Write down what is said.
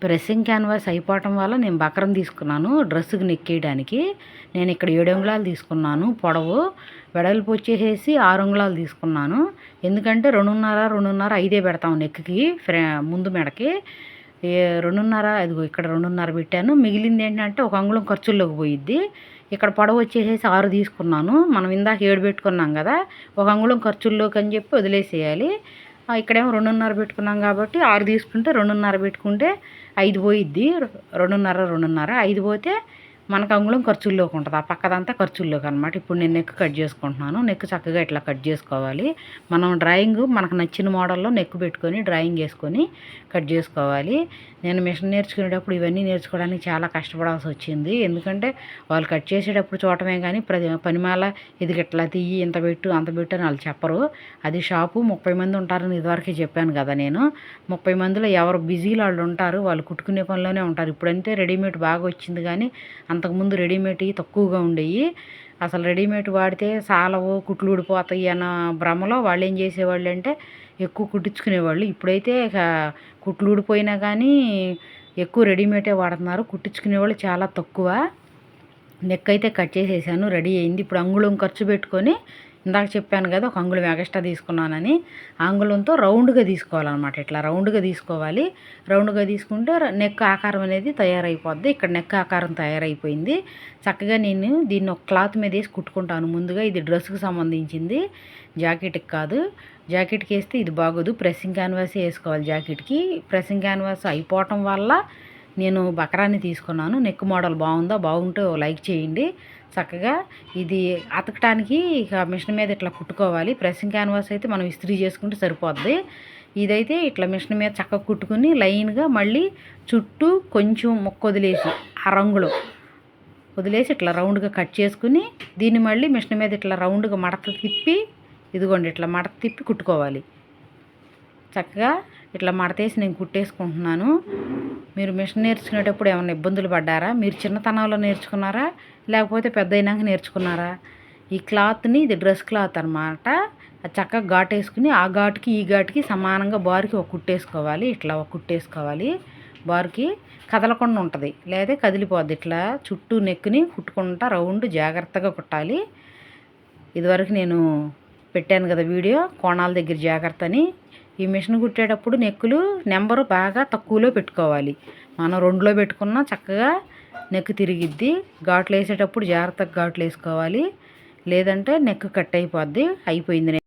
Pressing canvas అయిపోవటం వల్ల నేను బకరం తీసుకున్నాను డ్రెస్సుకి నెక్కేయడానికి. నేను ఇక్కడ 7 అంగుళాలు తీసుకున్నాను పొడవు. వెడల్పు వచ్చేసేసి 6 అంగుళాలు తీసుకున్నాను. ఎందుకంటే 2.5 5 పెడతాం నెక్కి ముందు మెడకి. 2.5 అదిగో ఇక్కడ 2.5 పెట్టాను. మిగిలింది ఏంటంటే 1 అంగుళం ఖర్చుల్లోకి పోయిద్ది. ఇక్కడ పొడవు వచ్చేసేసి 6 తీసుకున్నాను. మనం ఇందాక 7 పెట్టుకున్నాం కదా, 1 అంగుళం ఖర్చుల్లోకి అని చెప్పి వదిలేసేయాలి. ఇక్కడేమో 2.5 పెట్టుకున్నాం కాబట్టి 6 తీసుకుంటే 2.5 పెట్టుకుంటే 5 పోయిద్ది. 2.5 5 పోతే మనకు అంగుళం ఖర్చుల్లోకి ఉంటుంది. ఆ పక్కదంతా ఖర్చుల్లోకి అనమాట. ఇప్పుడు నేను నెక్ కట్ చేసుకుంటున్నాను. నెక్ చక్కగా ఇట్లా కట్ చేసుకోవాలి. మనం డ్రాయింగ్ మనకు నచ్చిన మోడల్లో నెక్ పెట్టుకొని డ్రాయింగ్ వేసుకొని కట్ చేసుకోవాలి. నేను మిషన్ నేర్చుకునేటప్పుడు ఇవన్నీ నేర్చుకోవడానికి చాలా కష్టపడాల్సి వచ్చింది. ఎందుకంటే వాళ్ళు కట్ చేసేటప్పుడు చూడటమే కానీ పనిమాల ఇది ఇట్లా తీయి, ఇంత పెట్టు అంత పెట్టు అని వాళ్ళు చెప్పరు. అది షాపు 30 మంది ఉంటారని ఇదివరకే చెప్పాను కదా నేను. 30 మందిలో ఎవరు బిజీలో వాళ్ళు ఉంటారు. వాళ్ళు కుట్టుకునే పనిలోనే ఉంటారు. ఇప్పుడంటే రెడీమేడ్ బాగా వచ్చింది కానీ అంతకుముందు రెడీమేడ్ తక్కువగా ఉండేవి. అసలు రెడీమేడ్ వాడితే సాలవు, కుట్లు ఊడిపోతాయి అన్న భ్రమలో వాళ్ళు ఏం చేసేవాళ్ళు అంటే ఎక్కువ కుట్టించుకునేవాళ్ళు. ఇప్పుడైతే ఇక కుట్లు ఊడిపోయినా కానీ ఎక్కువ రెడీమేడే వాడుతున్నారు. కుట్టించుకునేవాళ్ళు చాలా తక్కువ. నెక్ అయితే కట్ చేసేసాను, రెడీ అయింది. ఇప్పుడు అంగుళం ఖర్చు పెట్టుకొని ఇందాక చెప్పాను కదా 1 అంగుళం ఎక్స్ట్రా తీసుకున్నానని. ఆ అంగుళంతో రౌండ్గా తీసుకోవాలన్నమాట. ఇట్లా రౌండ్గా తీసుకోవాలి. రౌండ్గా తీసుకుంటే నెక్ ఆకారం అనేది తయారైపోద్ది. ఇక్కడ నెక్ ఆకారం తయారైపోయింది. చక్కగా నేను దీన్ని ఒక క్లాత్ మీద వేసి కుట్టుకుంటాను ముందుగా. ఇది డ్రెస్కి సంబంధించింది, జాకెట్కి కాదు. జాకెట్కి వేస్తే ఇది బాగోదు. ప్రెస్సింగ్ క్యాన్వాస్ వేసుకోవాలి జాకెట్కి. ప్రెస్సింగ్ క్యాన్వాస్ అయిపోవటం వల్ల నేను బకరాన్ని తీసుకున్నాను. నెక్ మోడల్ బాగుందా, బాగుంటే లైక్ చేయండి. చక్కగా ఇది అతకటానికి ఇక మిషన్ మీద ఇట్లా కుట్టుకోవాలి. ప్రెస్సింగ్ క్యాన్వాస్ అయితే మనం ఇస్త్రీ చేసుకుంటే సరిపోద్ది. ఇదైతే ఇట్లా మిషన్ మీద చక్కగా కుట్టుకుని లైన్గా మళ్ళీ చుట్టూ కొంచెం ముక్క వదిలేసి ఆ రంగులో వదిలేసి ఇట్లా రౌండ్గా కట్ చేసుకుని దీన్ని మళ్ళీ మిషన్ మీద ఇట్లా రౌండ్గా మడత తిప్పి, ఇదిగోండి ఇట్లా మడత తిప్పి కుట్టుకోవాలి. చక్కగా ఇట్లా మడతేసి నేను కుట్టేసుకుంటున్నాను. మీరు మిషన్ నేర్చుకునేటప్పుడు ఏమైనా ఇబ్బందులు పడ్డారా? మీరు చిన్నతనంలో నేర్చుకున్నారా లేకపోతే పెద్ద అయినాక నేర్చుకున్నారా? ఈ క్లాత్ని, ఇది డ్రెస్ క్లాత్ అనమాట. అది చక్కగా ఘాటు వేసుకుని ఆ ఘాటుకి ఈ ఘాటుకి సమానంగా బారుకి ఒక కుట్టేసుకోవాలి. ఇట్లా ఒక కుట్టేసుకోవాలి. బారుకి కదలకుండా ఉంటుంది, లేదా కదిలిపోద్ది. ఇట్లా చుట్టూ నెక్ని కుట్టుకుంటా రౌండ్ జాగ్రత్తగా కుట్టాలి. ఇదివరకు నేను పెట్టాను కదా వీడియో, కోణాల దగ్గర జాగ్రత్త అని. ఈ మిషన్ కుట్టేటప్పుడు నెక్కులు నెంబరు బాగా తక్కువలో పెట్టుకోవాలి. మనం 2లో పెట్టుకున్నా చక్కగా నెక్ తిరిగిద్ది. ఘాట్లు వేసేటప్పుడు జాగ్రత్తగా ఘాట్లు వేసుకోవాలి, లేదంటే నెక్ కట్ అయిపోద్ది. అయిపోయింది.